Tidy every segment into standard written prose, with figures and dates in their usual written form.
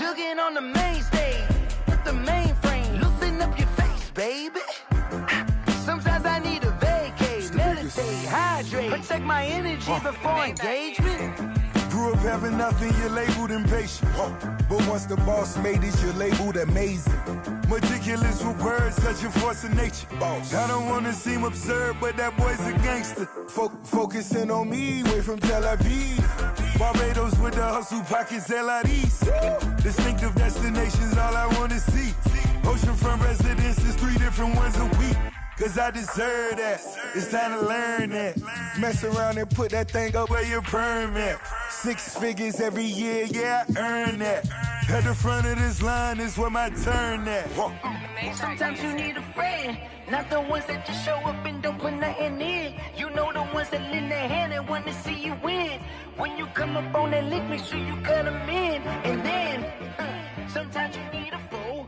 Jugging on the main stage with the mainframe. Loosen up your face, baby. Sometimes I need a vacate, meditate, hydrate, protect my energy before engagement. Grew up having nothing, you're labeled impatient. But once the boss made it, you're labeled amazing. Meticulous with words, such a force of nature. I don't wanna seem absurd, but that boy's a gangster. Focusing on me, way from Tel Aviv. Barbados with the hustle pockets, LIDs. Distinctive destinations, all I wanna see. Oceanfront residences, 3 different ones a week. Cause I deserve that, it's time to learn that. Mess around and put that thing up where your perm at. 6 figures every year, yeah, I earn that. At the front of this line is where my turn at. Sometimes you need a friend, not the ones that just show up and don't put nothing in. You know the ones that lend their hand and want to see you win. When you come up on that lick, make sure you cut them in. And then, sometimes you need a fool.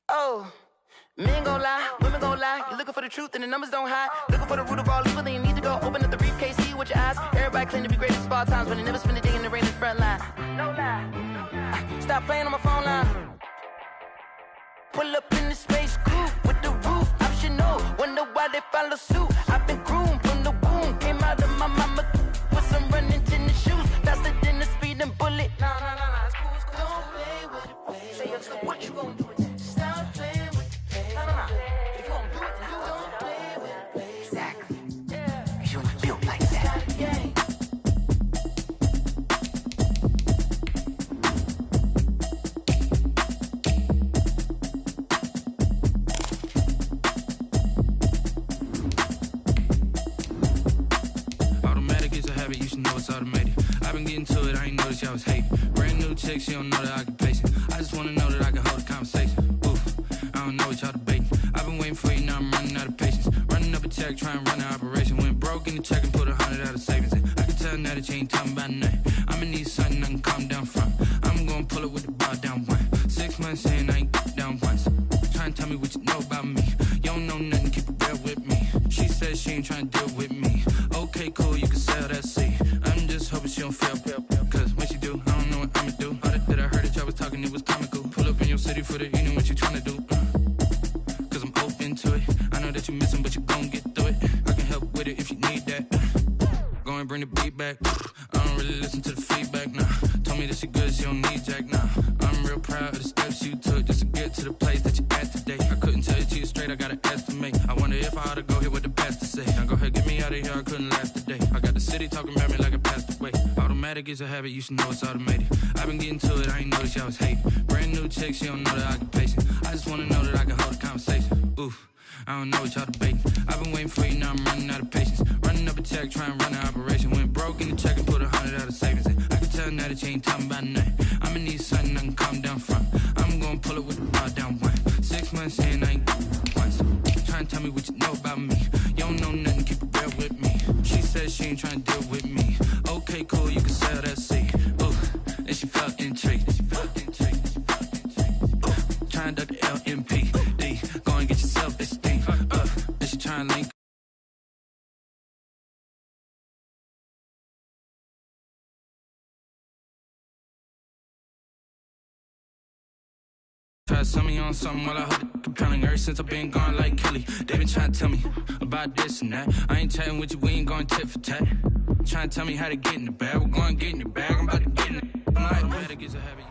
Oh. Men gon' lie, women gon' lie. You're looking for the truth and the numbers don't hide. Looking for the root of all evil, then you need to go open up the briefcase, see with your eyes. Everybody claim to be great at small times, but they never spend a day in the rain in the front line. No lie. Stop playing on my phone line. Pull up in the space coupe with the roof optional. Wonder why they follow suit. I've been groomed from the womb. Came out of my mama with some running tennis shoes. Faster than the speeding bullet. No, it's cool, it's cool. Don't play with it, baby. Say so what you gon' do with it? Stop playing with it. If you gon' do it, then don't play with it, baby. Exactly. Yeah. Cause you ain't built like that. Automatic is a habit, you should know it's automated. I've been getting to it, I ain't noticed y'all was hating. Brand new chick, she don't know the occupation. I just wanna know that I can hold a conversation. Oof, I don't know what y'all debating. I've been waiting for you, now I'm running out of patience. Running up a check, trying to run an operation. Went broke in the check and put 100 out of savings in. I can tell now that you ain't talking about nothing. I'ma need something I can calm down from. I'm gonna pull it with the bar down one. 6 months in, I ain't down once. Trying to tell me what you know about me. You don't know nothing, keep it real with me. She says she ain't trying to deal with me. Okay, cool, you can sell that seed. I'm just hoping she don't feel. Cause when she do, I don't know what I'ma do. All that I heard that y'all was talking, it was comical. Pull up in your city for the evening, what you trying to do? Cause I'm open to it. I know that you're missing, but you gon' get through it. I can help with it if you need that. Go and bring the beat back. I don't really listen to the feedback, nah. Told me that she good, she don't need jack, nah. I'm real proud of the steps you took just to get to the place that you at today. I couldn't tell you to you straight, I gotta estimate. I wonder if I ought to go here with the best to say. Now go ahead, get me out of here, I couldn't last a day. I got the city talking about me like I passed away. Automatic is a habit, you should know it's automated. I've been getting to it, I ain't noticed y'all was hating. Brand new chick, she don't know the occupation. I just wanna know that I can hold a conversation. Oof, I don't know what y'all debating. I've been waiting for you, now I'm running out of patience. Running up a check, trying to run an operation. Went broke in the check and put 100 out of savings in. I can tell now that you ain't talking about nothing. I'ma need something I can calm down from. I'm gonna pull it with the bar down one. 6 months in, I ain't once. Trying to tell me what you know about me. You don't know nothing, keep it real with me. She says she ain't trying to deal with me. Okay, cool, you can sell that seed. Ooh, and she felt intrigued. Trying to duck the LMPD. Go and get your self-esteem. And she trying to link. Try to sell me on something while I hold it compelling. Ever since I've been gone like Kelly, they been trying to tell me about this and that. I ain't chatting with you, we ain't going tit for tat. Trying to tell me how to get in the bag. We're going to get in the bag, I'm about to get in it. I'm like, automatic is a habit.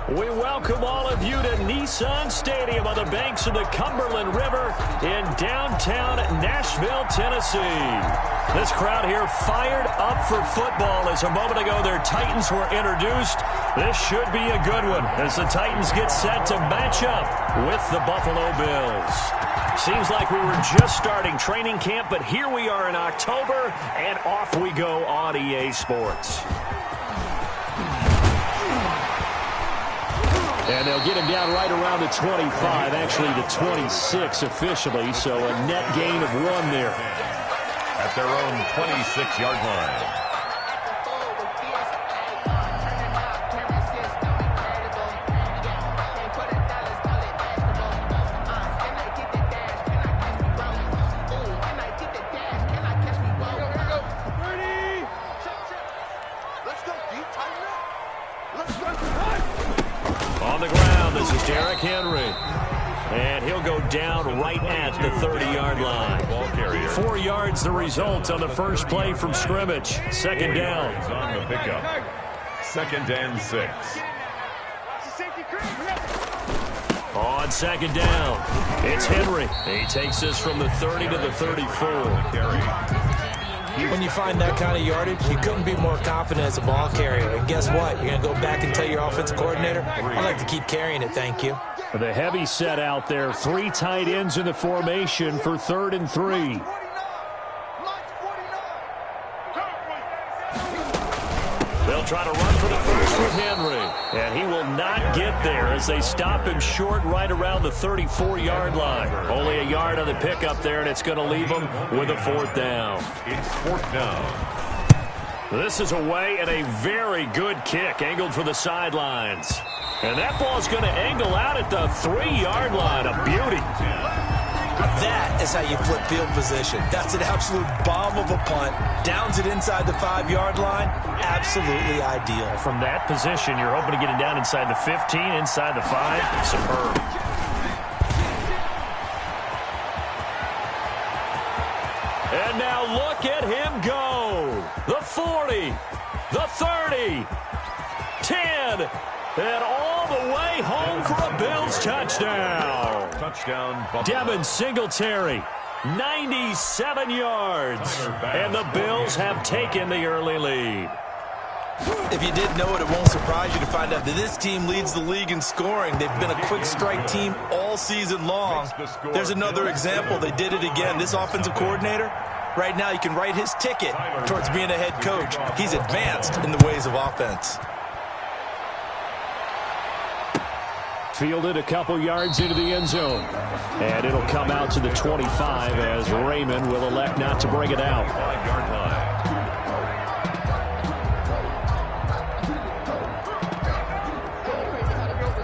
We welcome all of you to Nissan Stadium on the banks of the Cumberland River in downtown Nashville, Tennessee. This crowd here fired up for football as a moment ago their Titans were introduced. This should be a good one as the Titans get set to match up with the Buffalo Bills. Seems like we were just starting training camp, but here we are in October, and off we go on EA Sports. And they'll get him down right around the 25, actually the 26 officially, so a net gain of 1 there. At their own 26-yard line. On the ground, this is Derrick Henry. And he'll go down right at the 30-yard line. 4 yards the result on the first play from scrimmage. Second down. On the pickup. 2nd and 6. On second down, it's Henry. He takes this from the 30 to the 34. When you find that kind of yardage, you couldn't be more confident as a ball carrier. And guess what? You're going to go back and tell your offensive coordinator, I'd like to keep carrying it, thank you. The heavy set out there. 3 tight ends in the formation for 3rd and 3. They'll try to run for the first with Henry. And he will not get there as they stop him short right around the 34-yard line. Only a yard on the pickup there, and it's going to leave him with a 4th down. It's 4th down. This is away and a very good kick angled for the sidelines. And that ball's going to angle out at the 3-yard line. A beauty. That is how you flip field position. That's an absolute bomb of a punt. Downs it inside the 5-yard line. Absolutely ideal. From that position, you're hoping to get it down inside the 15, inside the 5. Superb. And now look at him go. The 40, the 30, 10, and all the way home for a Bills touchdown. Touchdown, Buffalo. Devin Singletary, 97 yards. And the Bills have taken the early lead. If you didn't know it, it won't surprise you to find out that this team leads the league in scoring. They've been a quick strike team all season long. There's another example. They did it again. This offensive coordinator, right now you can write his ticket towards being a head coach. He's advanced in the ways of offense. Fielded a couple yards into the end zone. And it'll come out to the 25 as Raymond will elect not to bring it out. 5-yard line.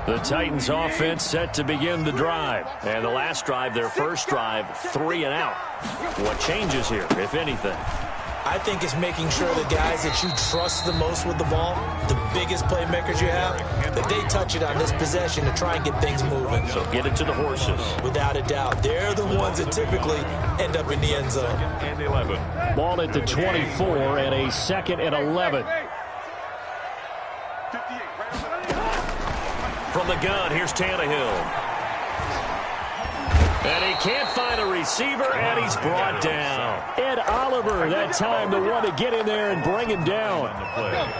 The Titans offense set to begin the drive. And the last drive, their first drive, 3 and out. What changes here, if anything? I think it's making sure the guys that you trust the most with the ball, the biggest playmakers you have, that they touch it on this possession to try and get things moving. So get it to the horses. Without a doubt. They're the ones that typically end up in the end zone. And 11. Ball at the 24 and a 2nd and 11. From the gun, here's Tannehill. And he can't find a receiver, and he's brought down. Ed Oliver, that time, the one to get in there and bring him down.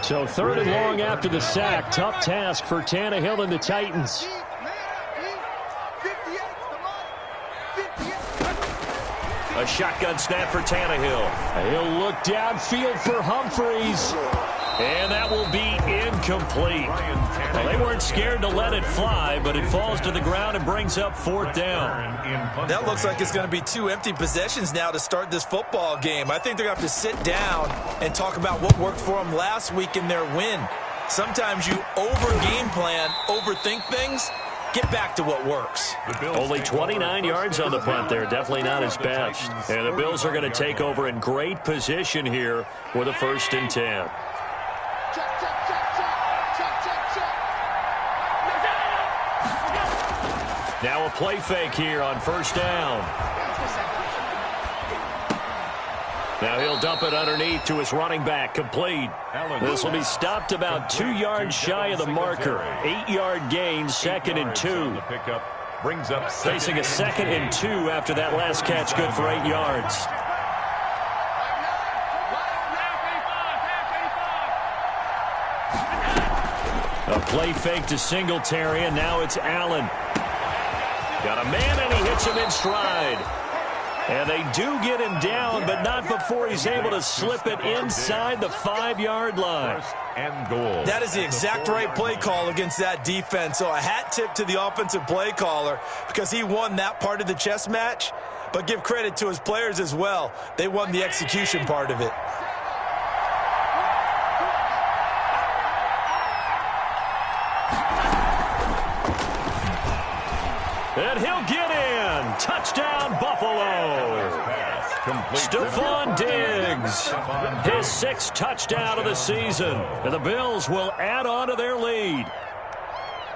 So 3rd and long after the sack. Tough task for Tannehill and the Titans. A shotgun snap for Tannehill. He'll look downfield for Humphreys. And that will be incomplete. Well, they weren't scared to let it fly, but it falls to the ground and brings up 4th down. That looks like it's going to be 2 empty possessions now to start this football game. I think they're going to have to sit down and talk about what worked for them last week in their win. Sometimes you over-game plan, overthink things. Get back to what works. Only 29 yards on the punt there. Definitely not his best. And the Bills are going to take over in great position here with a 1st and 10. Now a play fake here on 1st down. Now he'll dump it underneath to his running back. Complete. This will be stopped about 2 yards shy of the marker. 8-yard gain, 2nd and 2. Brings up Facing a 2nd and 2 after that last catch, good for 8 yards. A play fake to Singletary, and now it's Allen. Got a man, and he hits him in stride. And they do get him down, but not before he's able to slip it inside the 5-yard line. And goal. That is the exact right play call against that defense. So a hat tip to the offensive play caller because he won that part of the chess match. But give credit to his players as well. They won the execution part of it. And he'll get in. Touchdown, Buffalo. Stephon Diggs, his 6th touchdown of the season. And the Bills will add on to their lead.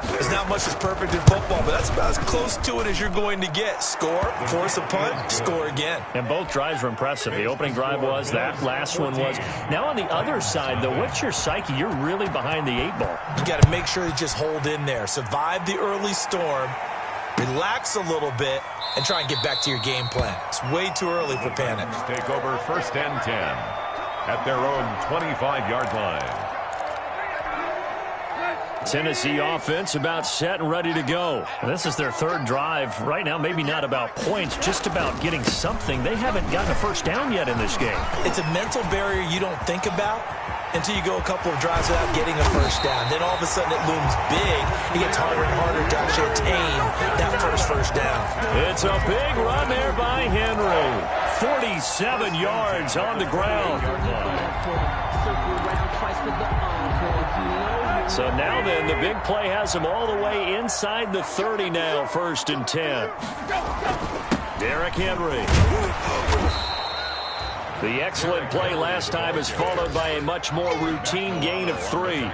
There's not much that's perfect in football, but that's about as close to it as you're going to get. Score, force a punt, score again. And both drives were impressive. The opening drive was, that last one was. Now on the other side, though, what's your psyche? You're really behind the 8-ball. You got to make sure you just hold in there. Survive the early storm, relax a little bit, and try and get back to your game plan. It's way too early for panic. Take over 1st and 10 at their own 25-yard line. Tennessee offense about set and ready to go. This is their third drive. Right now, maybe not about points, just about getting something. They haven't gotten a first down yet in this game. It's a mental barrier you don't think about until you go a couple of drives without getting a first down. Then all of a sudden it looms big. It gets harder and harder to actually attain that first down. It's a big run there by Henry. 47 yards on the ground. So now then, the big play has him all the way inside the 30 now, 1st and 10. Derrick Henry. The excellent play last time is followed by a much more routine gain of 3.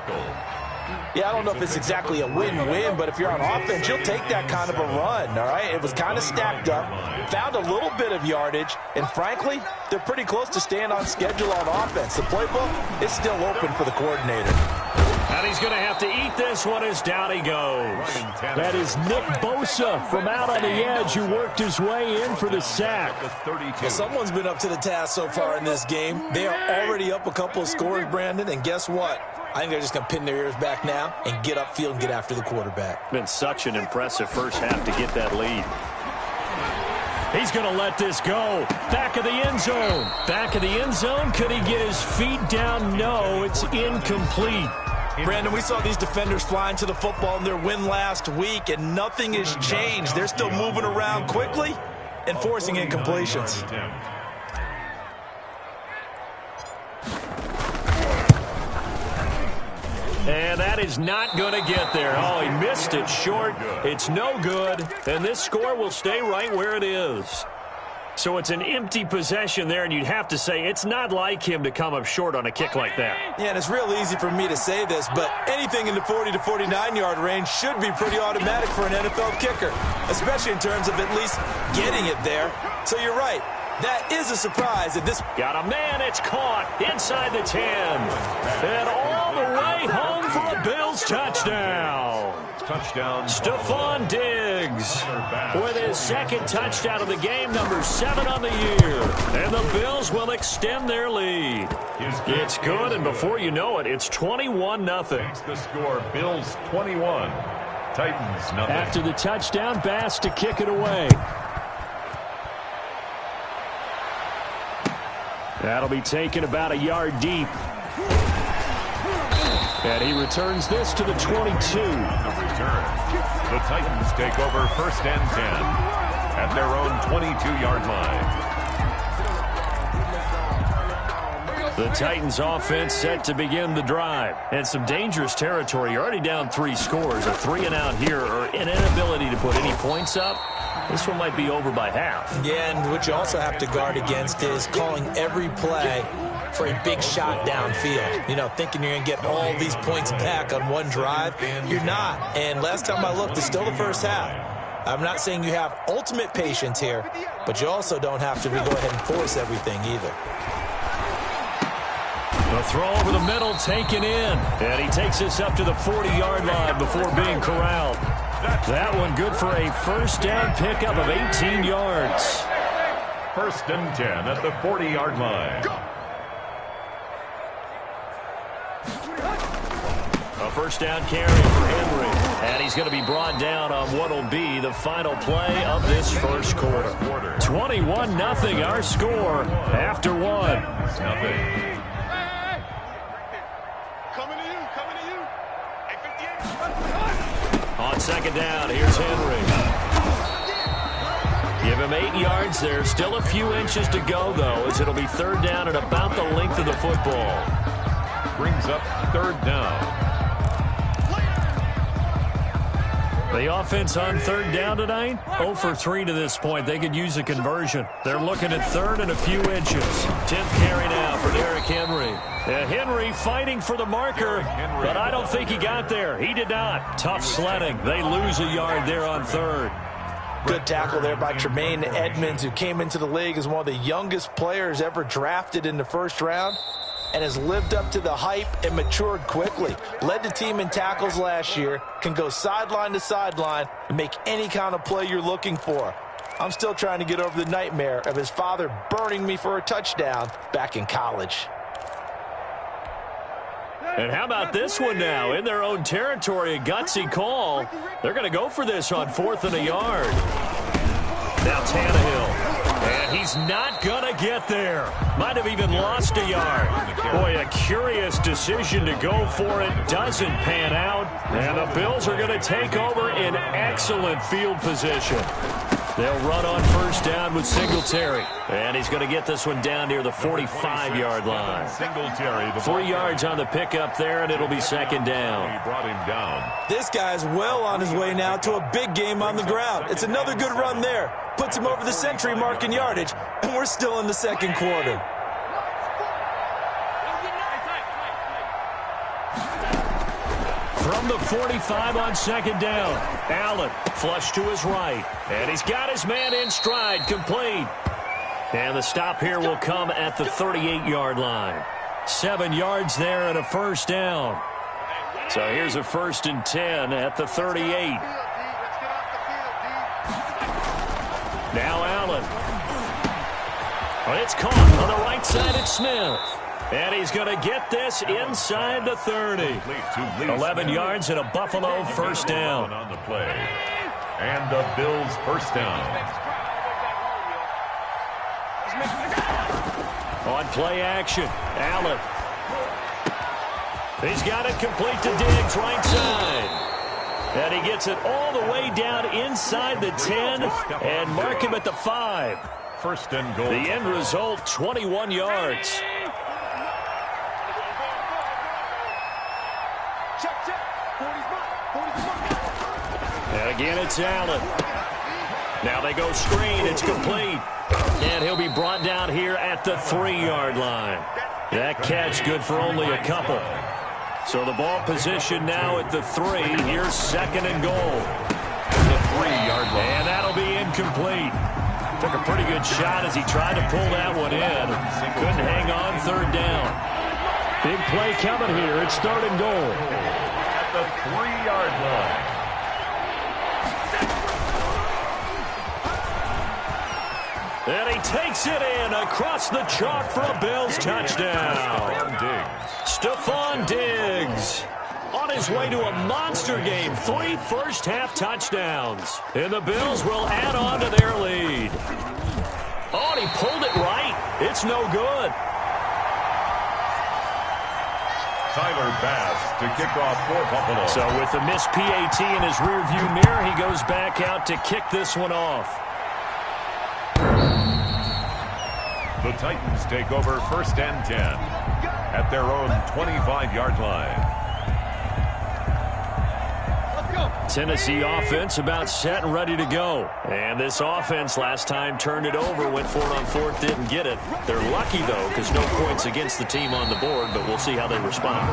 Yeah, I don't know if it's exactly a win-win, but if you're on offense, you'll take that kind of a run, all right? It was kind of stacked up, found a little bit of yardage, and frankly, they're pretty close to staying on schedule on offense. The playbook is still open for the coordinator. And he's going to have to eat this one as down he goes. That is Nick Bosa from out on the edge who worked his way in for the sack. Well, someone's been up to the task so far in this game. They are already up a couple of scores, Brandon, and guess what? I think they're just going to pin their ears back now and get upfield and get after the quarterback. Been such an impressive first half to get that lead. He's going to let this go. Back of the end zone. Back of the end zone. Could he get his feet down? No, it's incomplete. Brandon, we saw these defenders flying to the football in their win last week, and nothing has changed. They're still moving around quickly and forcing incompletions. And that is not going to get there. Oh, he missed it short. It's no good. And this score will stay right where it is. So it's an empty possession there, and you'd have to say it's not like him to come up short on a kick like that. Yeah, and it's real easy for me to say this, but anything in the 40 to 49-yard range should be pretty automatic for an NFL kicker, especially in terms of at least getting it there. So you're right. That is a surprise at this. Got a man, it's caught inside the 10. And all the way home for a Bills touchdown. Touchdown. Stephon Diggs with his second touchdown of the game, number 7 on the year. And the Bills will extend their lead. It's good, and before you know it, it's 21-0. Makes the score, Bills 21, Titans nothing. After the touchdown, Bass to kick it away. That'll be taken about a yard deep. And he returns this to the 22. The return. The Titans take over 1st and 10 at their own 22-yard line. The Titans offense set to begin the drive. And some dangerous territory. You're already down 3 scores. A 3-and-out here, or an inability to put any points up. This one might be over by half. Yeah, and what you also have to guard against is calling every play for a big shot downfield. You know, thinking you're going to get all these points back on one drive. You're not. And last time I looked, it's still the first half. I'm not saying you have ultimate patience here, but you also don't have to go ahead and force everything either. The throw over the middle taken in. And he takes this up to the 40-yard line before being corralled. That one good for a first down pickup of 18 yards. 1st and 10 at the 40-yard line. A first down carry for Henry. And he's going to be brought down on what will be the final play of this first quarter. 21-0 our score after one. Nothing. On second down, here's Henry. Give him 8 yards there. Still a few inches to go, though, as it'll be 3rd down and about the length of the football. Brings up 3rd down. The offense on third down tonight, 0 for 3 to this point. They could use a conversion. They're looking at third and a few inches. 10th carry now for Derrick Henry. Henry fighting for the marker, but I don't think he got there. He did not. Tough sledding. They lose a yard there on third. Good tackle there by Tremaine Edmonds, who came into the league as one of the youngest players ever drafted in the first round and has lived up to the hype and matured quickly. Led the team in tackles last year, can go sideline to sideline and make any kind of play you're looking for. I'm still trying to get over the nightmare of his father burning me for a touchdown back in college. And how about this one now? In their own territory, a gutsy call. They're going to go for this on 4th and a yard. Now Tannehill. And he's not going to get there. Might have even lost a yard. Boy, a curious decision to go for it. Doesn't pan out. And the Bills are going to take over in excellent field position. They'll run on first down with Singletary. And he's going to get this one down near the 45-yard line. 3 yards on the pickup there, and it'll be second down. He brought him down. This guy's well on his way now to a big game on the ground. It's another good run there. Puts him over the century mark in yardage, and we're still in the second quarter. From the 45 on second down, Allen flush to his right, and he's got his man in stride, complete. And the stop here will come at the 38-yard line. 7 yards there and a first down. So here's a 1st and 10 at the 38. Now Allen. It's caught on the right side at Smith. And he's going to get this inside the 30. 11 yards and a Buffalo first down. On the play. And the Bills first down. On play action, Allen. He's got it complete to Diggs, right side. And he gets it all the way down inside the 10 and mark him at the 5. First and goal. The end result, 21 yards. And again, it's Allen. Now they go screen. It's complete. And he'll be brought down here at the 3-yard line. That catch good for only a couple. So the ball position now at the 3. Here's second and goal. The 3-yard line. And that'll be incomplete. Took a pretty good shot as he tried to pull that one in. Couldn't hang on third down. Big play coming here. It's third and goal. At the 3-yard line. And he takes it in across the chalk for a Bills touchdown. Stephon Diggs on his way to a monster game. 3 first-half touchdowns. And the Bills will add on to their lead. Oh, and he pulled it right. It's no good. Tyler Bass to kick off for Buffalo. So with the missed PAT in his rearview mirror, he goes back out to kick this one off. The Titans take over 1st and 10 at their own 25-yard line. Tennessee offense about set and ready to go. And this offense last time turned it over, went for it on 4th, didn't get it. They're lucky, though, because no points against the team on the board, but we'll see how they respond.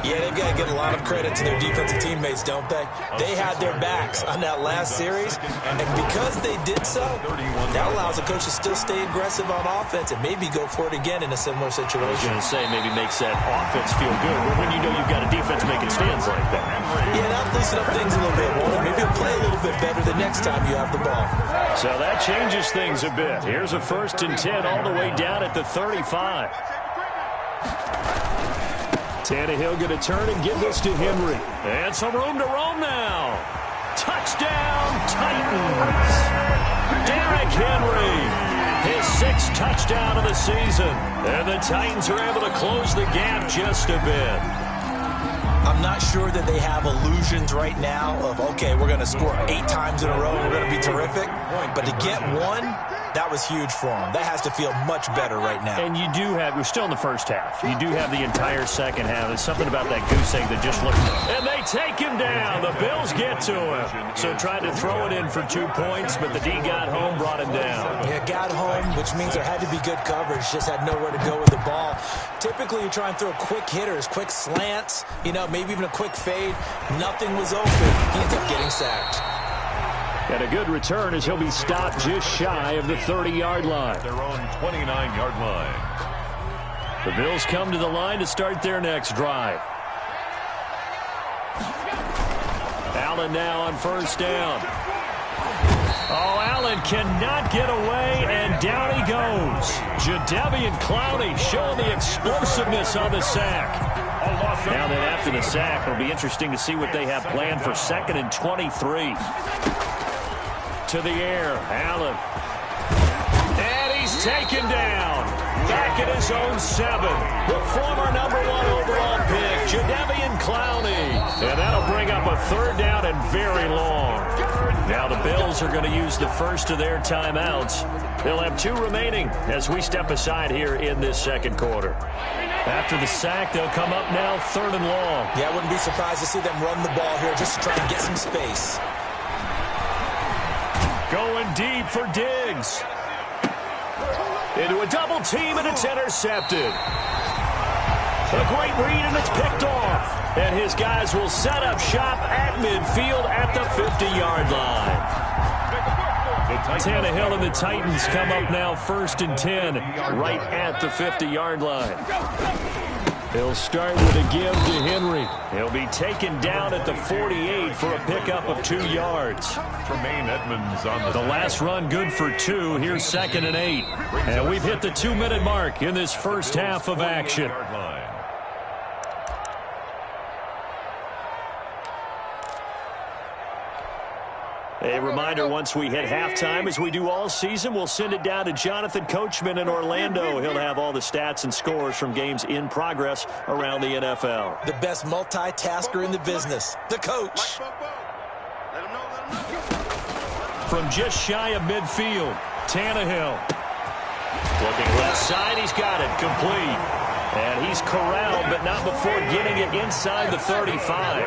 Yeah, they've got to give a lot of credit to their defensive teammates, don't they? They had their backs on that last series, and because they did so, that allows the coach to still stay aggressive on offense and maybe go for it again in a similar situation. I was going to say, maybe makes that offense feel good when you know you've got a defense making stands like that. Yeah, that'll loosen up things a little bit. Maybe you'll play a little bit better the next time you have the ball. So that changes things a bit. Here's a 1st and 10 all the way down at the 35. Tannehill going to turn and give this to Henry. And some room to roam now. Touchdown, Titans. Derrick Henry. His 6th touchdown of the season. And the Titans are able to close the gap just a bit. I'm not sure that they have illusions right now of, okay, we're going to score 8 times in a row, we're going to be terrific. But to get one That was huge for him. That has to feel much better right now. And you do have, we're still in the first half. You do have the entire second half. There's something about that goose egg that just looked. And they take him down. The Bills get to him. So tried to throw it in for 2 points, but the D got home, brought him down. Yeah, got home, which means there had to be good coverage. Just had nowhere to go with the ball. Typically, you try and throw quick hitters, quick slants, maybe even a quick fade. Nothing was open. He ends up getting sacked. And a good return as he'll be stopped just shy of the 30-yard line. Their own 29-yard line. The Bills come to the line to start their next drive. Allen now on first down. Oh, Allen cannot get away, and down he goes. Jadeveon Clowney showing the explosiveness on the sack. Now that after the sack, it'll be interesting to see what they have planned for 2nd and 23. To the air, Allen. And he's taken down. Back at his own 7. The former #1 overall pick, Jadeveon Clowney. And that'll bring up a 3rd down and very long. Now the Bills are going to use the first of their timeouts. They'll have 2 remaining as we step aside here in this second quarter. After the sack, they'll come up now 3rd and long. Yeah, I wouldn't be surprised to see them run the ball here just to try and get some space. Going deep for Diggs. Into a double team, and it's intercepted. A great read, and it's picked off. And his guys will set up shop at midfield at the 50-yard line. Tannehill and the Titans come up now 1st and 10, right at the 50-yard line. He'll start with a give to Henry. He'll be taken down at the 48 for a pickup of 2 yards. Tremaine Edmonds on the last run good for 2. Here's 2nd and 8. And we've hit the 2-minute mark in this first half of action. A reminder, once we hit halftime, as we do all season, we'll send it down to Jonathan Coachman in Orlando. He'll have all the stats and scores from games in progress around the NFL. The best multitasker in the business, the coach. From just shy of midfield, Tannehill. Looking left side, he's got it, complete. And he's corralled, but not before getting it inside the 35.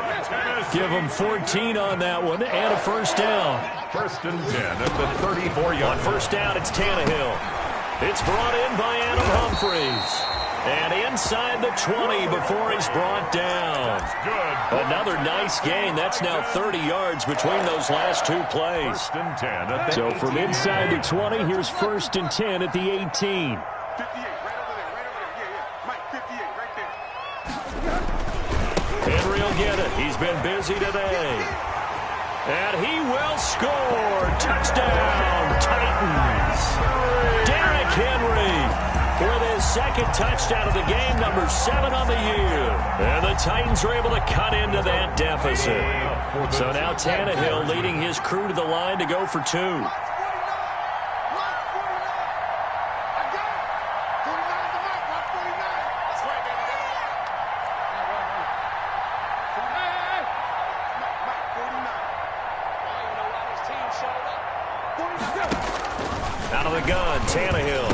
Give him 14 on that one, and a 1st down. 1st and 10 at the 34-yard line. On 1st down, it's Tannehill. It's brought in by Adam Humphries. And inside the 20 before he's brought down. Another nice gain. That's now 30 yards between those last 2 plays. 1st and 10 at the so 18. from inside the 20, here's 1st and 10 at the 18. Henry will get it. He's been busy today. And he will score. Touchdown, Titans. Derrick Henry with his 2nd touchdown of the game, number 7 on the year. And the Titans are able to cut into that deficit. So now Tannehill leading his crew to the line to go for 2. Out of the gun, Tannehill.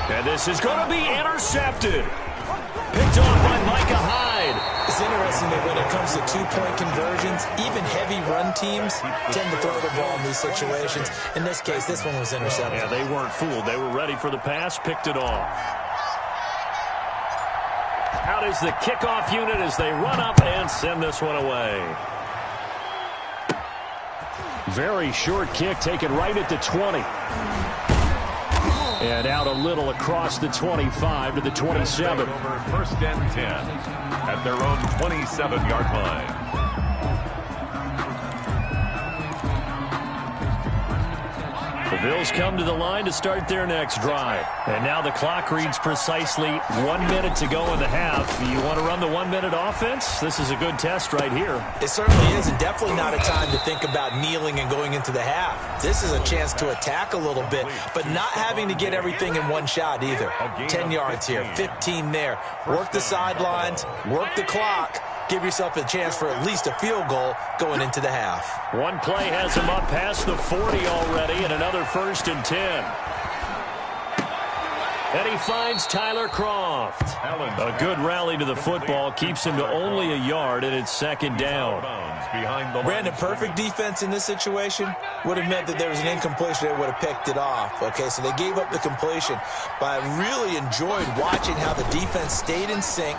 And this is going to be intercepted. Picked off by Micah Hyde. It's interesting that when it comes to 2-point conversions, even heavy run teams tend to throw the ball in these situations. In this case, this one was intercepted. Yeah, they weren't fooled. They were ready for the pass, picked it off. Out is the kickoff unit as they run up and send this one away. Very short kick taken right at the 20. And out a little across the 25 to the 27. 1st and 10 at their own 27-yard line. The Bills come to the line to start their next drive. And now the clock reads precisely 1 minute to go in the half. You want to run the 1-minute offense? This is a good test right here. It certainly is, and definitely not a time to think about kneeling and going into the half. This is a chance to attack a little bit, but not having to get everything in one shot either. 10 yards here, 15 there. Work the sidelines, work the clock, give yourself a chance for at least a field goal going into the half. One play has him up past the 40 already, and another 1st and 10. And he finds Tyler Croft. A good rally to the football keeps him to only a yard, and it's 2nd down. Brandon, perfect defense in this situation would have meant that there was an incompletion that would have picked it off. Okay, so they gave up the completion. But I really enjoyed watching how the defense stayed in sync,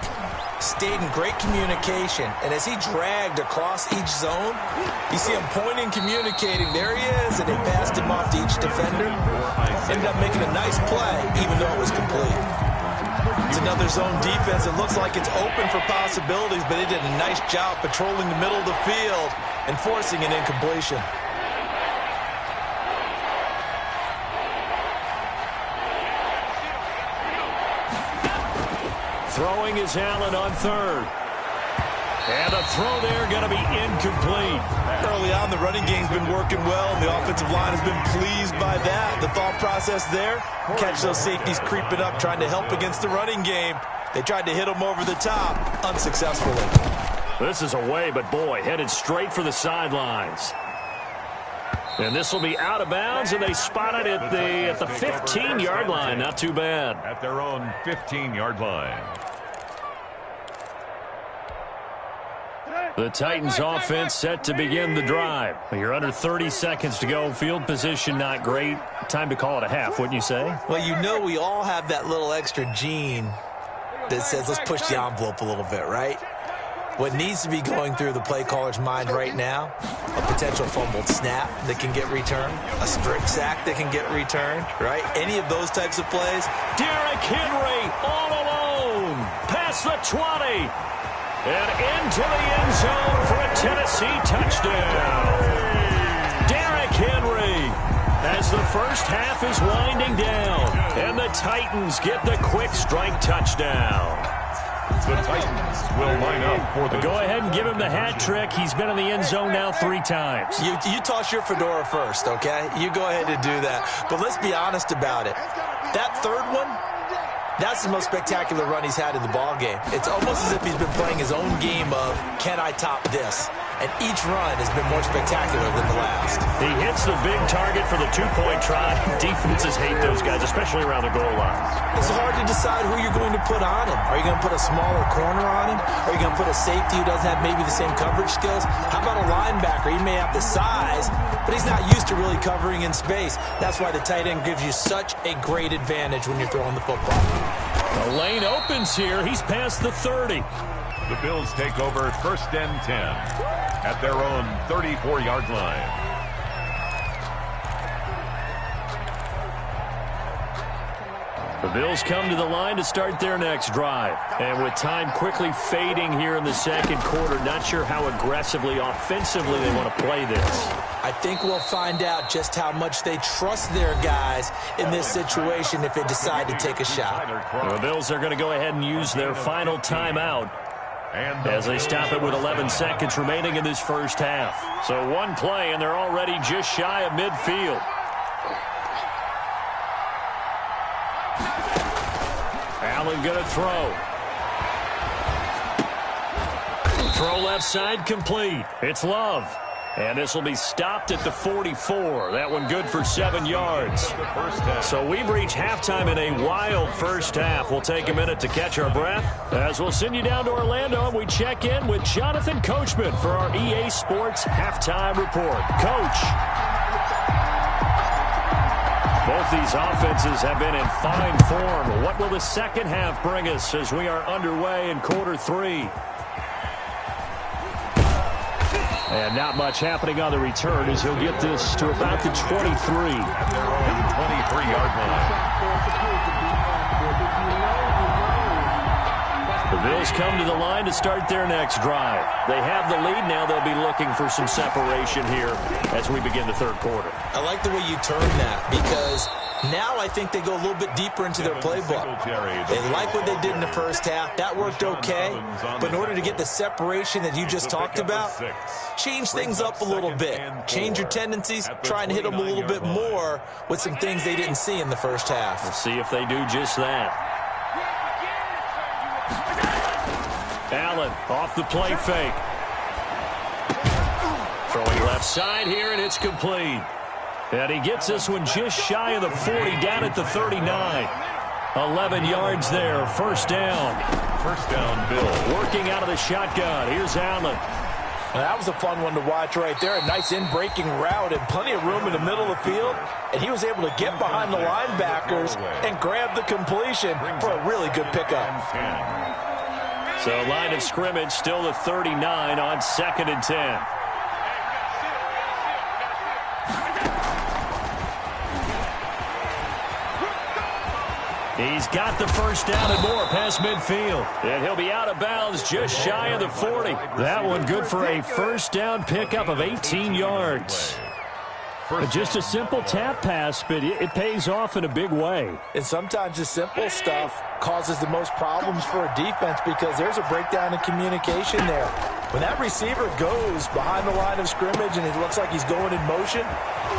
stayed in great communication, and as he dragged across each zone, you see him pointing, communicating. There he is, and they passed him off to each defender. Ended up making a nice play, even though it was complete. It's another zone defense. It looks like it's open for possibilities, but they did a nice job patrolling the middle of the field and forcing an incompletion. Throwing is Allen on 3rd. And the throw there going to be incomplete. Early on, the running game's been working well, and the offensive line has been pleased by that. The thought process there, catch those safeties creeping up, trying to help against the running game. They tried to hit them over the top, unsuccessfully. This is away, but boy, headed straight for the sidelines. And this will be out of bounds, and they spot it at the 15-yard line. Not too bad. At their own 15-yard line. The Titans offense set to begin the drive. You're under 30 seconds to go. Field position not great. Time to call it a half, wouldn't you say? Well, you know we all have that little extra gene that says let's push the envelope a little bit, right? What needs to be going through the play caller's mind right now, a potential fumbled snap that can get returned, a strip sack that can get returned, right? Any of those types of plays. Derrick Henry all alone. Past the 20. And into the end zone for a Tennessee touchdown. Derrick Henry as the first half is winding down. And the Titans get the quick strike touchdown. The Titans will line up for the... Go ahead and give him the hat trick. He's been in the end zone now 3 times. You toss your fedora first, okay? You go ahead and do that. But let's be honest about it. That third one, that's the most spectacular run he's had in the ballgame. It's almost as if he's been playing his own game of, can I top this? And each run has been more spectacular than the last. He hits the big target for the 2-point try. Defenses hate those guys, especially around the goal line. It's hard to decide who you're going to put on him. Are you going to put a smaller corner on him? Are you going to put a safety who doesn't have maybe the same coverage skills? How about a linebacker? He may have the size, but he's not used to really covering in space. That's why the tight end gives you such a great advantage when you're throwing the football. The lane opens here. He's past the 30. The Bills take over 1st and 10 at their own 34-yard line. The Bills come to the line to start their next drive. And with time quickly fading here in the second quarter, not sure how aggressively, offensively they want to play this. I think we'll find out just how much they trust their guys in this situation if they decide to take a shot. The Bills are going to go ahead and use their final timeout as they stop it with 11 seconds remaining in this first half. So one play, and they're already just shy of midfield. Allen going to throw. Throw left side complete. It's Love. And this will be stopped at the 44. That one good for 7 yards. So we've reached halftime in a wild first half. We'll take a minute to catch our breath as we'll send you down to Orlando and we check in with Jonathan Coachman for our EA Sports Halftime Report. Coach. Both these offenses have been in fine form. What will the second half bring us as we are underway in quarter 3? And not much happening on the return as he'll get this to about the 23. At their own 23-yard line. The Bills come to the line to start their next drive. They have the lead now. They'll be looking for some separation here as we begin the third quarter. I like the way you turn that because now I think they go a little bit deeper into their playbook. They like what they did in the first half. That worked okay. But in order to get the separation that you just talked about, change things up a little bit. Change your tendencies. Try and hit them a little bit more with some things they didn't see in the first half. We'll see if they do just that. Allen off the play fake. Throwing left side here, and it's complete. And he gets this one just shy of the 40, down at the 39. 11 yards there, first down. First down, Bill. Working out of the shotgun. Here's Allen. Well, that was a fun one to watch right there. A nice in-breaking route and plenty of room in the middle of the field. And he was able to get behind the linebackers and grab the completion for a really good pickup. So line of scrimmage still the 39 on 2nd and 10. He's got the first down and more past midfield. And he'll be out of bounds just shy of the 40. That one good for a first down pickup of 18 yards. Just a simple tap pass, but it pays off in a big way. And sometimes the simple stuff causes the most problems for a defense because there's a breakdown in communication there. When that receiver goes behind the line of scrimmage and it looks like he's going in motion,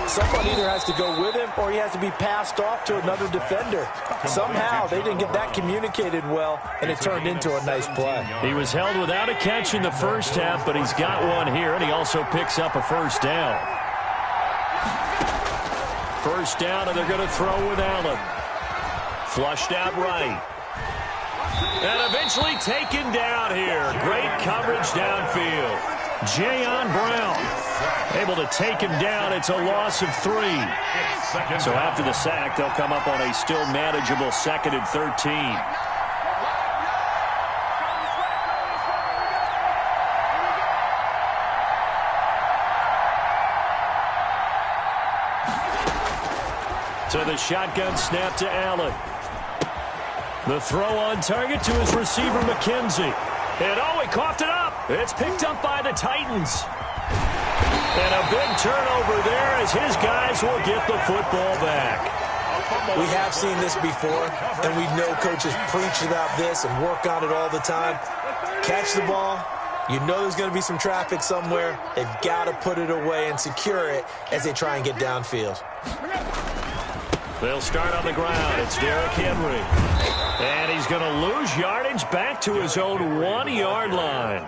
someone either has to go with him or he has to be passed off to another defender. Somehow they didn't get that communicated well, and it turned into a nice play. He was held without a catch in the first half, but he's got one here, and he also picks up a first down. First down, and they're going to throw with Allen. Flushed out right. And eventually taken down here. Great coverage downfield. Jayon Brown able to take him down. It's a loss of 3. So after the sack, they'll come up on a still manageable 2nd and 13. So the shotgun snap to Allen. The throw on target to his receiver, McKenzie. And oh, he coughed it up. It's picked up by the Titans. And a big turnover there as his guys will get the football back. We have seen this before, and we know coaches preach about this and work on it all the time. Catch the ball. You know there's going to be some traffic somewhere. They've got to put it away and secure it as they try and get downfield. They'll start on the ground. It's Derrick Henry. And he's going to lose yardage back to his own 1-yard line.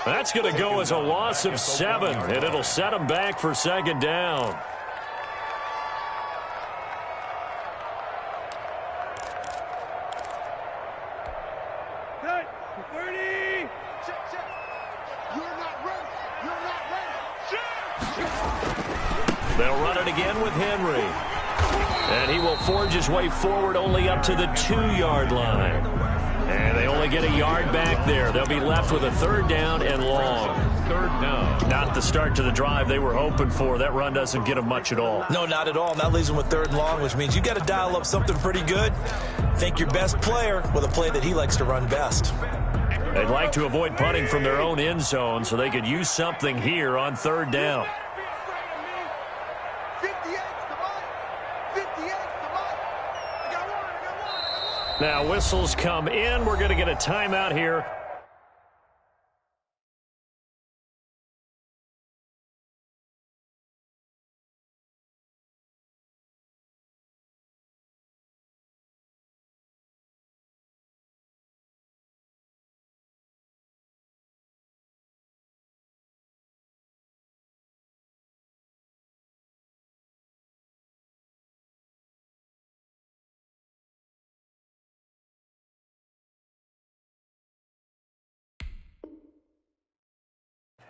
That's going to go as a loss of 7, and it'll set him back for 2nd down. They'll run it again with Henry. And he will forge his way forward only up to the 2-yard line. And they only get a yard back there. They'll be left with a 3rd down and long. 3rd down. Not the start to the drive they were hoping for. That run doesn't get them much at all. No, not at all. And that leaves them with 3rd and long, which means you got to dial up something pretty good. Think your best player with a play that he likes to run best. They'd like to avoid punting from their own end zone so they could use something here on 3rd down. Now whistles come in. We're going to get a timeout here.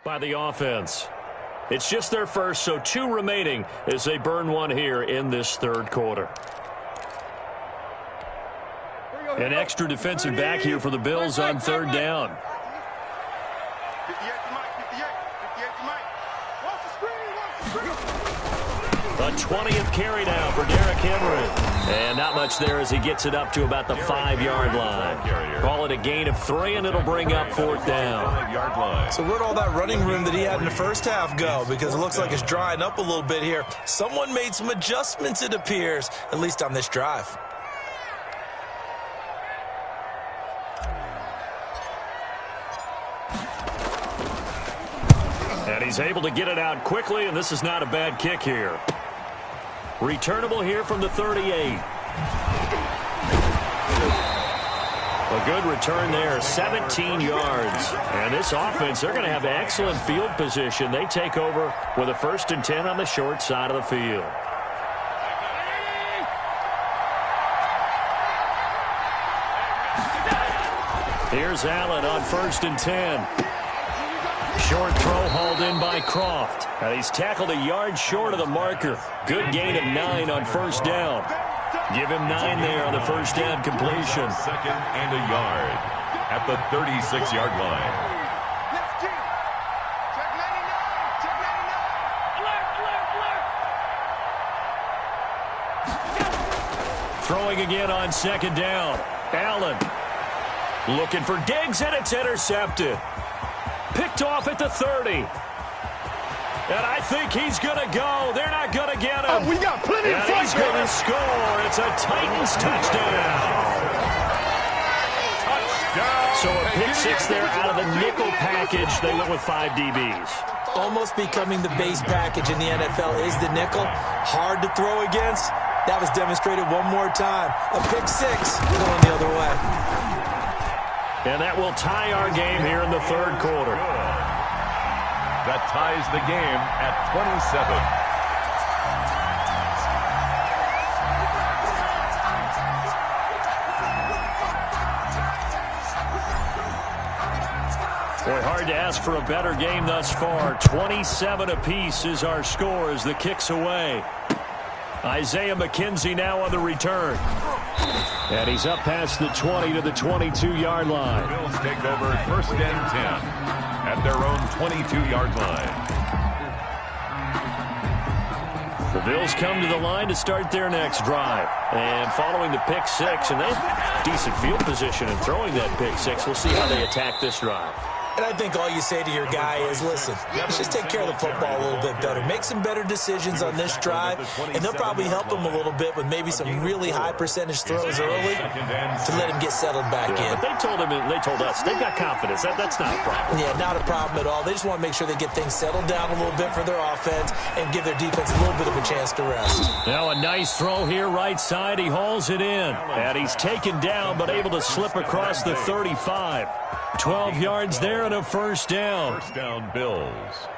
By the offense. It's just their first, so 2 remaining as they burn one here in this 3rd quarter. An extra defensive back here for the Bills on 3rd down. A 20th carry now for Derrick Henry. And not much there as he gets it up to about the 5-yard line. Call it a gain of 3, and it'll bring up 4th down. So where'd all that running room that he had in the first half go? Because it looks like it's drying up a little bit here. Someone made some adjustments, it appears, at least on this drive. And he's able to get it out quickly, and this is not a bad kick here. Returnable here from the 38. A good return there, 17 yards. And this offense, they're going to have excellent field position. They take over with a 1st and 10 on the short side of the field. Here's Allen on 1st and 10. Short throw hauled in by Croft. And he's tackled a yard short of the marker. Good gain of 9 on 1st down. Give him 9 there on the 1st down completion. 2nd and a yard at the 36-yard line. Throwing again on 2nd down. Allen looking for Diggs, and it's intercepted. Picked off at the 30. And I think he's going to go. They're not going to get him. We got plenty of fun. He's going to score. It's a Titans touchdown. So a pick 6 there out of the nickel package. They went with 5 DBs. Almost becoming the base package in the NFL is the nickel. Hard to throw against. That was demonstrated one more time. A pick 6 going the other way. And that will tie our game here in the 3rd quarter. That ties the game at 27. Boy, hard to ask for a better game thus far. 27 apiece is our score as the kick's away. Isaiah McKenzie now on the return. And he's up past the 20 to the 22-yard line. Bills take over 1st and 10 at their own 22-yard line. The Bills come to the line to start their next drive. And following the pick 6, and they have decent field position in throwing that pick 6. We'll see how they attack this drive. And I think all you say to your guy is, listen, let's just take care of the football a little bit better. Make some better decisions on this drive, and they'll probably help him a little bit with maybe some really high percentage throws early to let him get settled back in. But they told us, they've got confidence. That's not a problem. Yeah, not a problem at all. They just want to make sure they get things settled down a little bit for their offense and give their defense a little bit of a chance to rest. Now a nice throw here right side. He hauls it in. And he's taken down but able to slip across the 35. 12 yards there and a 1st down. 1st down Bills.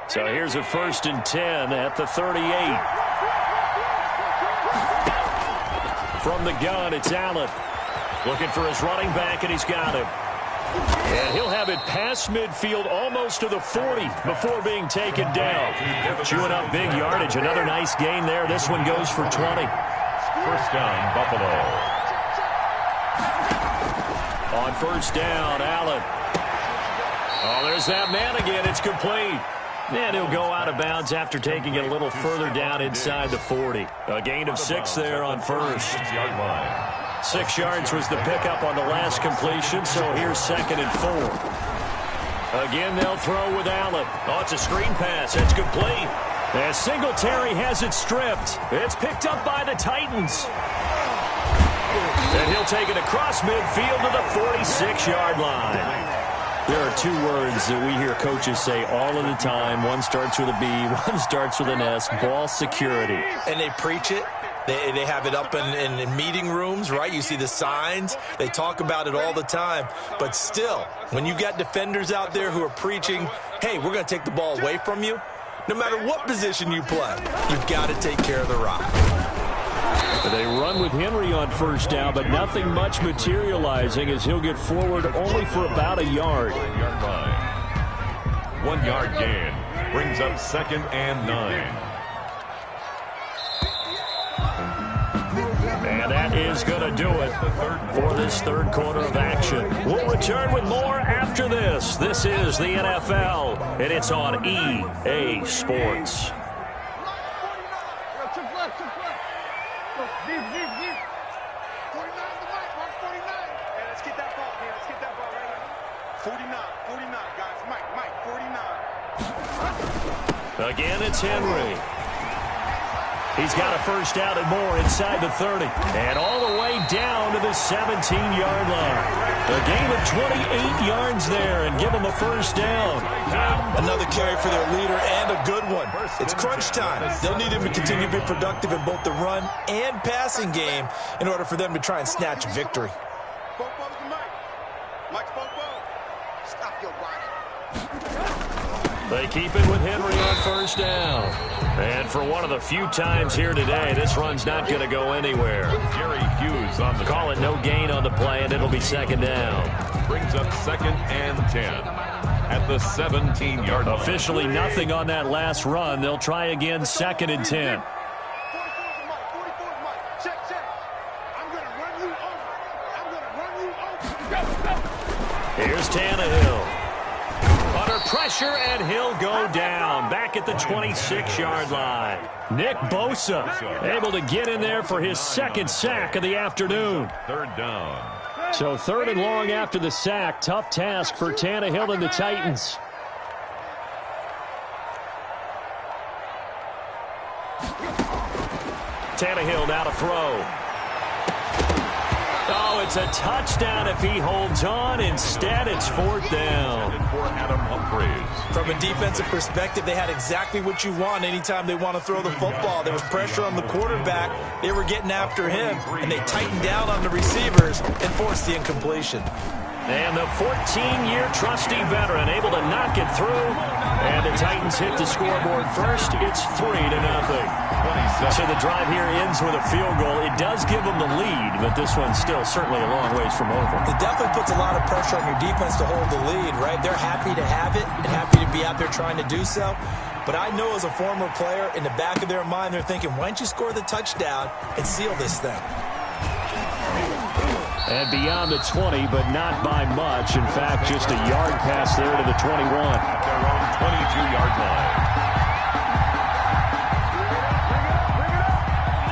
So here's a 1st and 10 at the 38. From the gun, it's Allen. Looking for his running back, and he's got him. And he'll have it past midfield almost to the 40 before being taken down. Chewing up big yardage. Another nice gain there. This one goes for 20. 1st down Buffalo. On 1st down, Allen. Oh, there's that man again. It's complete. And he'll go out of bounds after taking it a little further down inside the 40. A gain of 6 there on 1st. 6 yards was the pickup on the last completion, so here's 2nd and 4. Again, they'll throw with Allen. Oh, it's a screen pass. It's complete. As Singletary has it stripped. It's picked up by the Titans. And he'll take it across midfield to the 46-yard line. There are 2 words that we hear coaches say all of the time. One starts with a B, one starts with an S, ball security. And they preach it. They have it up in meeting rooms, right? You see the signs. They talk about it all the time. But still, when you got defenders out there who are preaching, hey, we're going to take the ball away from you, no matter what position you play, you've got to take care of the rock. They run with Henry on 1st down, but nothing much materializing as he'll get forward only for about a yard. 1 yard gain brings up 2nd and 9. And that is going to do it for this 3rd quarter of action. We'll return with more after this. This is the NFL, and it's on EA Sports. Again, it's Henry. He's got a 1st down and more inside the 30. And all the way down to the 17-yard line. A gain of 28 yards there and give him a 1st down. Another carry for their leader and a good one. It's crunch time. They'll need him to continue to be productive in both the run and passing game in order for them to try and snatch victory. They keep it with Henry on first down. And for one of the few times here today, this run's not going to go anywhere. Jerry Hughes on the call it no gain on the play, and it'll be second down. Brings up 2nd and 10 at the 17-yard line. Officially nothing on that last run. They'll try again 2nd and 10. Here's Tannehill. Under pressure, and he'll go down. Back at the 26-yard line. Nick Bosa able to get in there for his second sack of the afternoon. 3rd down. So 3rd and long after the sack. Tough task for Tannehill and the Titans. Tannehill now to throw. Oh, it's a touchdown if he holds on. Instead, it's 4th down. For Adam Humphries. From a defensive perspective, they had exactly what you want anytime they want to throw the football. There was pressure on the quarterback. They were getting after him, and they tightened down on the receivers and forced the incompletion. And the 14-year trusty veteran able to knock it through. And the Titans hit the scoreboard first. It's 3-0. So the drive here ends with a field goal. It does give them the lead, but this one's still certainly a long ways from over. It definitely puts a lot of pressure on your defense to hold the lead, right? They're happy to have it and happy to be out there trying to do so. But I know as a former player, in the back of their mind, they're thinking, why don't you score the touchdown and seal this thing? And beyond the 20, but not by much. In fact, just a yard pass there to the 21. At their own 22-yard line.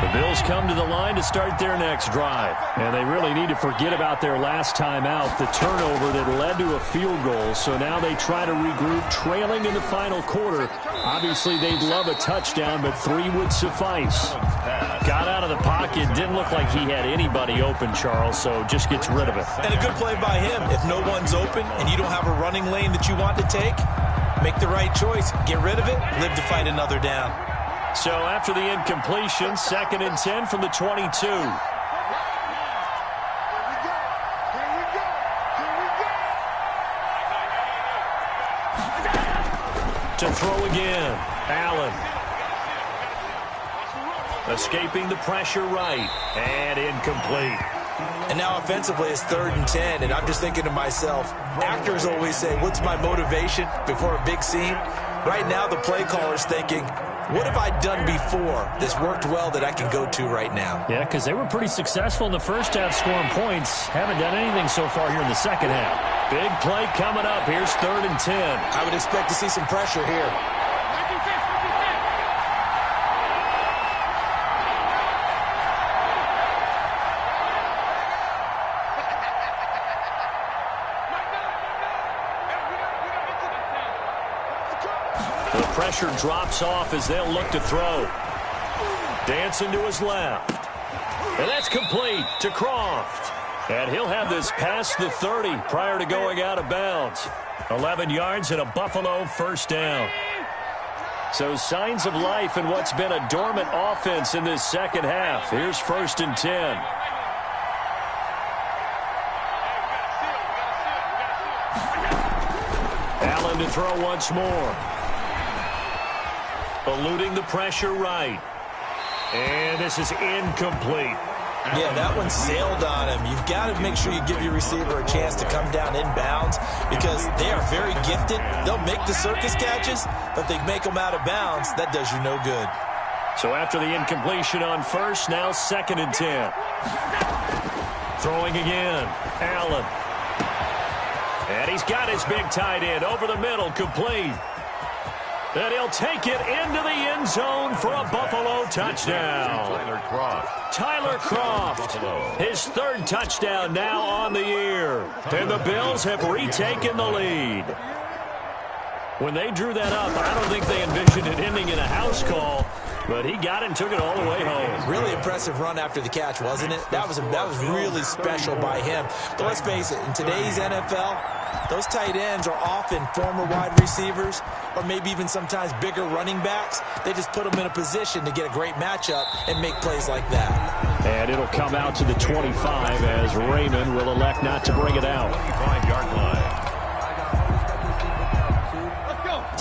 The Bills come to the line to start their next drive. And they really need to forget about their last time out, the turnover that led to a field goal. So now they try to regroup, trailing in the final quarter. Obviously, they'd love a touchdown, but 3 would suffice. Got out of the pocket. Didn't look like he had anybody open, Charles, so just gets rid of it. And a good play by him. If no one's open and you don't have a running lane that you want to take, make the right choice. Get rid of it. Live to fight another down. So after the incompletion, 2nd and 10 from the 22. To throw again, Allen. Escaping the pressure right, and incomplete. And now offensively it's 3rd and 10, and I'm just thinking to myself, actors always say, what's my motivation before a big scene? Right now the play caller's thinking, what have I done before this worked well that I can go to right now? Yeah, because they were pretty successful in the first half scoring points. Haven't done anything so far here in the second half. Big play coming up. Here's 3rd and 10. I would expect to see some pressure here. The pressure drops off as they'll look to throw. Dancing to his left. And that's complete to Croft. And he'll have this past the 30 prior to going out of bounds. 11 yards and a Buffalo first down. So signs of life in what's been a dormant offense in this second half. Here's 1st and 10. Allen to throw once more. Eluding the pressure right. And this is incomplete. Yeah, that one sailed on him. You've got to make sure you give your receiver a chance to come down inbounds because they are very gifted. They'll make the circus catches, but if they make them out of bounds, that does you no good. So after the incompletion on first, now 2nd and 10. Throwing again. Allen. And he's got his big tight end over the middle, complete. And he'll take it into the end zone for a Buffalo touchdown. Tyler Croft, his 3rd touchdown now on the year. And the Bills have retaken the lead. When they drew that up, I don't think they envisioned it ending in a house call, but he got it and took it all the way home. Really impressive run after the catch, wasn't it? That was really special by him. But let's face it, in today's NFL, those tight ends are often former wide receivers or maybe even sometimes bigger running backs. They just put them in a position to get a great matchup and make plays like that. And it'll come out to the 25 as Raymond will elect not to bring it out. 25-yard line.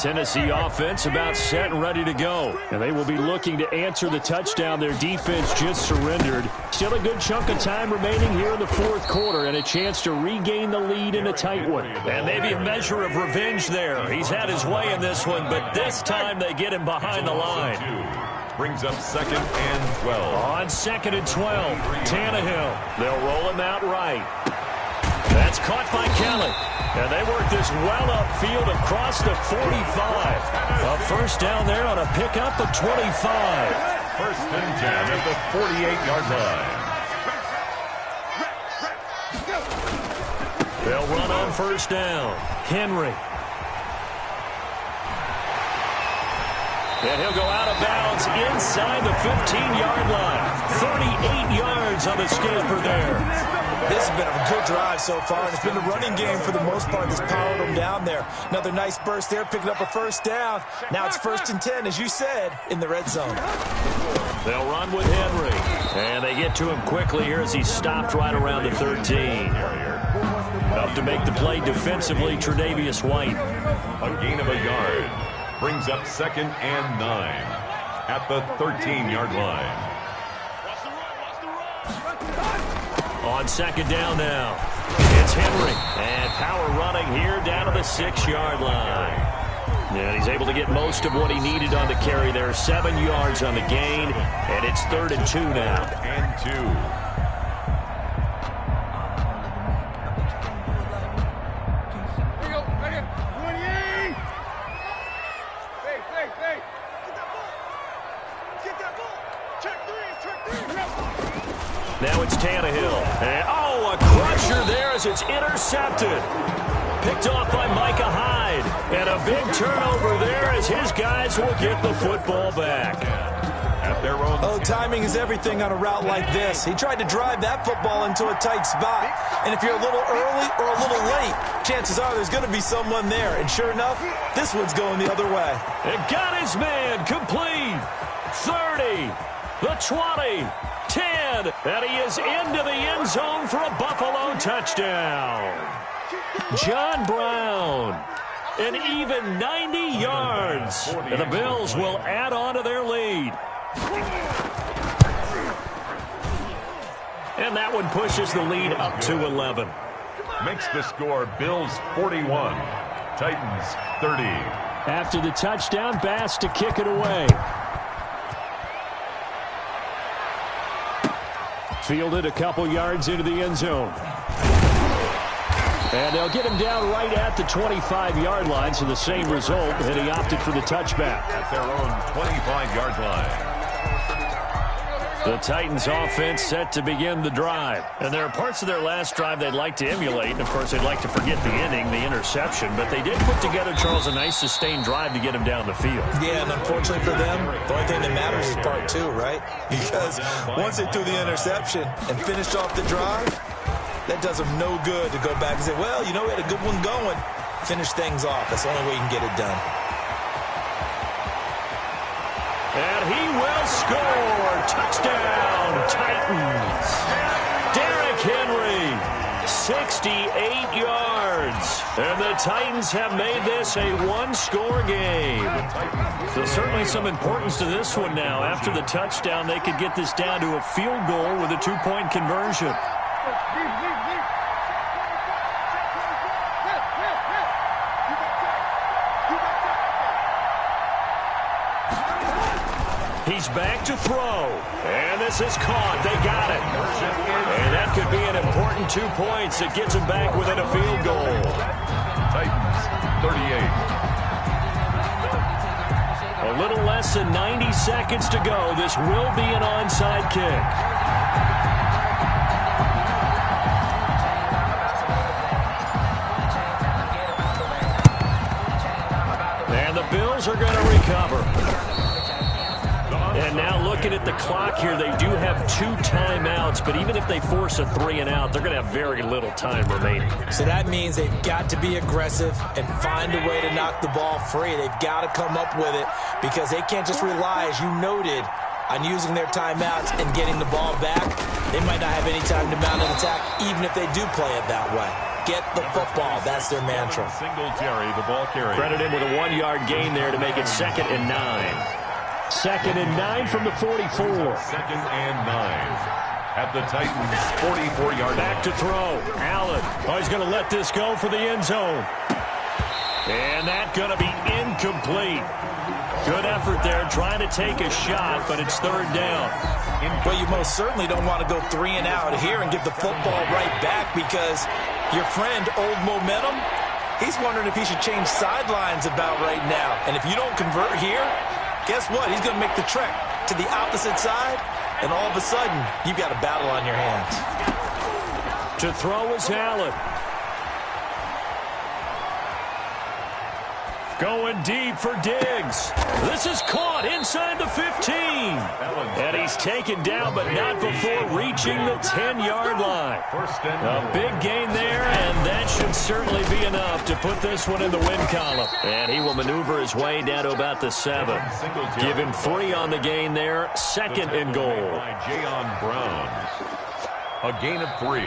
Tennessee offense about set and ready to go. And they will be looking to answer the touchdown their defense just surrendered. Still a good chunk of time remaining here in the fourth quarter and a chance to regain the lead in a tight one. And maybe a measure of revenge there. He's had his way in this one, but this time they get him behind the line. Brings up 2nd and 12. On 2nd and 12, Tannehill. They'll roll him out right. That's caught by Kelly. And they work this well upfield across the 45. A first down there on a pickup of 25. 1st and 10 at the 48-yard line. They'll run on first down. Henry. And he'll go out of bounds inside the 15-yard line. 38 yards on the scamper there. This has been a good drive so far, and it's been a running game for the most part that's powered them down there. Another nice burst there, picking up a first down. Now it's 1st and 10, as you said, in the red zone. They'll run with Henry. And they get to him quickly here as he's stopped right around the 13. Up to make the play defensively, Tre'Davious White. A gain of a yard. Brings up 2nd and 9 at the 13-yard line. On 2nd down now, it's Henry. And power running here down to the 6-yard line. And he's able to get most of what he needed on the carry there. 7 yards on the gain. And it's 3rd and 2 now. 3rd and 2. Now it's Tannehill. And, a crusher there as it's intercepted. Picked off by Micah Hyde. And a big turnover there as his guys will get the football back. At their own. Oh, timing is everything on a route like this. He tried to drive that football into a tight spot. And if you're a little early or a little late, chances are there's going to be someone there. And sure enough, this one's going the other way. And got his man complete. 30, the 20. 10, and he is into the end zone for a Buffalo touchdown. John Brown, an even 90 yards, and the Bills will add on to their lead. And that one pushes the lead up to 11. Makes the score Bills 41, Titans 30. After the touchdown, Bass to kick it away. Fielded a couple yards into the end zone. And they'll get him down right at the 25-yard line, so the same result, and he opted for the touchback. At their own 25-yard line. The Titans offense set to begin the drive. And there are parts of their last drive they'd like to emulate. And, of course, they'd like to forget the inning, the interception. But they did put together, Charles, a nice sustained drive to get him down the field. Yeah, and unfortunately for them, the only thing that matters is part 2, right? Because once they threw the interception and finished off the drive, that does them no good to go back and say, well, you know, we had a good one going. Finish things off. That's the only way you can get it done. And he will score. Touchdown, Titans. Derrick Henry, 68 yards. And the Titans have made this a one-score game. So certainly some importance to this one now. After the touchdown, they could get this down to a field goal with a two-point conversion. He's back to throw. And this is caught. They got it. And that could be an important 2 points that gets him back within a field goal. Titans, 38. A little less than 90 seconds to go. This will be an onside kick. And the Bills are going to recover. And now looking at the clock here, they do have 2 timeouts, but even if they force a 3-and-out, they're going to have very little time remaining. So that means they've got to be aggressive and find a way to knock the ball free. They've got to come up with it because they can't just rely, as you noted, on using their timeouts and getting the ball back. They might not have any time to mount an attack, even if they do play it that way. get the football. That's their mantra. Singletary, the ball carrier. Credit him with a 1-yard gain there to make it 2nd and 9. 2nd and 9 from the 44. 2nd and 9. At the Titans' 44-yard line. Back to throw. Allen. Oh, he's going to let this go for the end zone. And that's going to be incomplete. Good effort there, trying to take a shot, but it's 3rd down. Well, you most certainly don't want to go 3 and out here and give the football right back because your friend, Old Momentum, he's wondering if he should change sidelines about right now. And if you don't convert here, guess what? He's going to make the trek to the opposite side, and all of a sudden, you've got a battle on your hands. To throw is Allen. Going deep for Diggs. This is caught inside the 15. And he's taken down, but not before reaching the 10-yard line. A big gain there, and that should certainly be enough to put this one in the win column. And he will maneuver his way down to about the 7. Give him 3 on the gain there. 2nd and goal. Jayon Brown. A gain of 3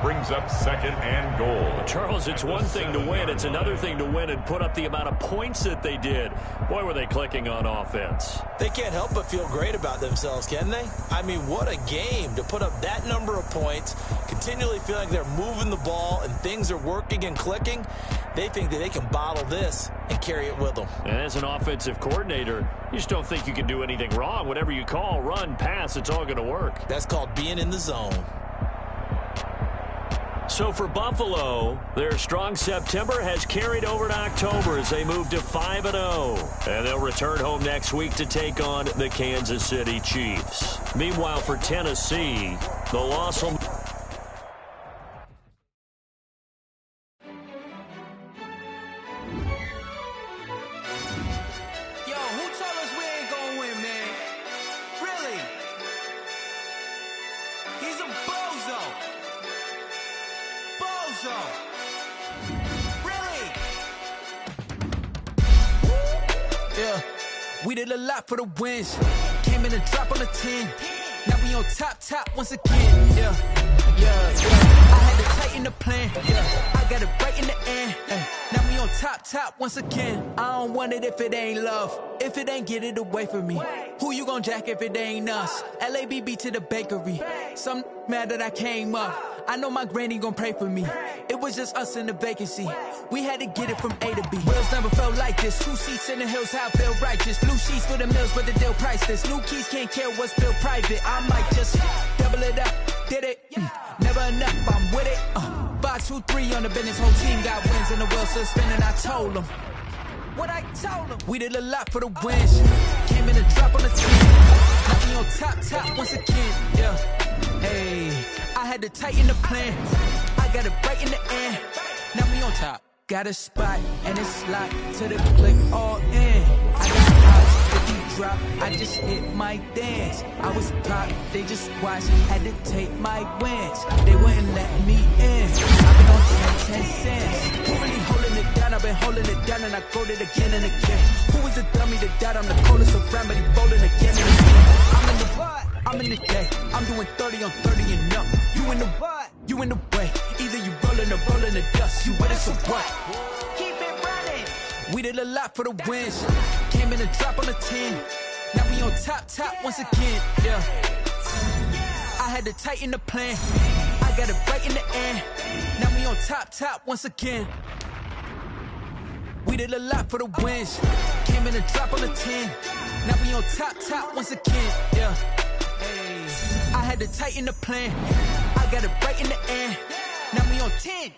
brings up 2nd and goal. Charles, it's one thing to win. It's another thing to win and put up the amount of points that they did. Boy, were they clicking on offense. They can't help but feel great about themselves, can they? I mean, what a game to put up that number of points, continually feel like they're moving the ball and things are working and clicking. They think that they can bottle this and carry it with them. And as an offensive coordinator, you just don't think you can do anything wrong. Whatever you call, run, pass, it's all going to work. That's called being in the zone. So for Buffalo, their strong September has carried over to October as they move to 5-0. And they'll return home next week to take on the Kansas City Chiefs. Meanwhile, for Tennessee, the loss will... Yo, who told us we ain't gonna win, man? Really? He's a bozo. Bozo. Really? Yeah, we did a lot for the wins. Came in a drop on the 10. Now we on top once again. Yeah. I had to tighten the plan. Yeah, I got it right in the end. Now we on top once again. I don't want it if it ain't love. If it ain't, get it away from me. Who you gon' jack if it ain't us? LABB to the bakery. Some mad that I came up. I know my granny gon' pray for me. It was just us in the vacancy. We had to get it from A to B. Wheels never felt like this. 2 seats in the hills, how I feel righteous. Blue sheets for the mills, but the deal priceless. New keys can't care what's built private. I might just double it up. Did it? Never enough, I'm with it. 5, 2, 3 on the business. Whole team got wins and the wheels still spinning. I told them what I told them. We did a lot for the wins. Came in a drop on the 10. Now we on top once again. Yeah. Hey, I had to tighten the plan. I got it right in the end. Now we on top. Got a spot and it's locked to the click all in. I got eyes, if you drop, I just hit my dance. I was top, they just watched, had to take my wins. They wouldn't let me in. I've been on 10 cents. Who really holding it down? I've been holding it down and I quote it again and again. Who was the dummy that died? I'm the coldest around, but he bowling again and again. I'm in the day. I'm doing 30 on 30 and up. You in the what? You in the way. Either you rolling or rolling the dust. You with us or what? Keep it running. We did a lot for the wins. Came in a drop on the 10. Now we on top once again. Yeah. I had to tighten the plan. I got it right in the end. Now we on top once again. We did a lot for the wins. Came in a drop on the 10. Now we on top once again. Yeah. I had to tighten the plan. I got it right in the end. Now we on 10.